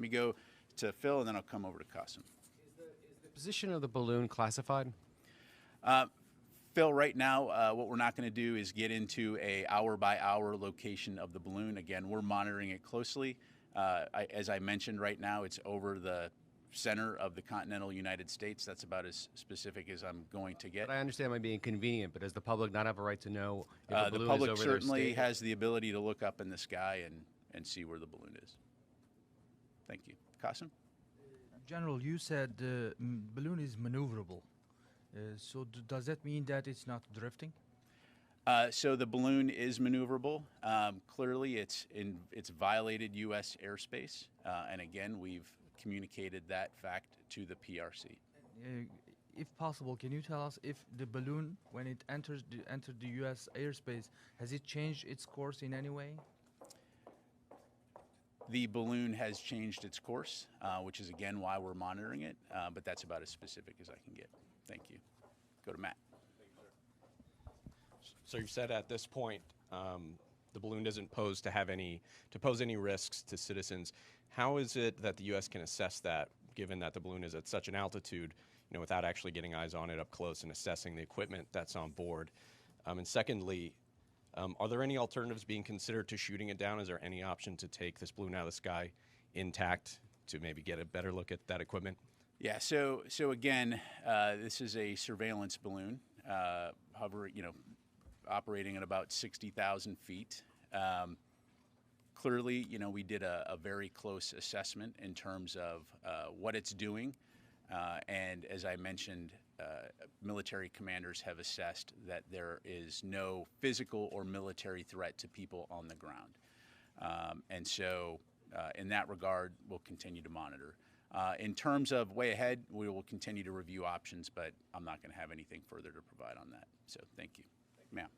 me go to Phil, and then I'll come over to Qasim. Is the position of the balloon classified? Phil, right now, what we're not going to do is get into a hour-by-hour location of the balloon. Again, we're monitoring it closely. As I mentioned, right now, it's over the center of the continental United States. That's about as specific as I'm going to get. But I understand it might be inconvenient, but does the public not have a right to know if a balloon the is public over certainly their state? has the ability to look up in the sky and see where the balloon is. Thank you. Qasim? General, you said the balloon is maneuverable. So does that mean that it's not drifting? So the balloon is maneuverable. Clearly, it's violated U.S. airspace, and again, we've communicated that fact to the PRC. If possible, can you tell us if the balloon, when it entered the U.S. airspace, has it changed its course in any way? The balloon has changed its course, which is again why we're monitoring it, but that's about as specific as I can get. Thank you. Go to Matt. So you've said at this point the balloon doesn't pose any risks to citizens. How is it that the U.S. can assess that, given that the balloon is at such an altitude, without actually getting eyes on it up close and assessing the equipment that's on board? And secondly, are there any alternatives being considered to shooting it down? Is there any option to take this balloon out of the sky intact to maybe get a better look at that equipment? Yeah. So again, this is a surveillance balloon, operating at about 60,000 feet. Clearly, we did a very close assessment in terms of what it's doing. And as I mentioned, military commanders have assessed that there is no physical or military threat to people on the ground. And so in that regard, we'll continue to monitor. In terms of way ahead, we will continue to review options, but I'm not going to have anything further to provide on that. So thank you. Ma'am.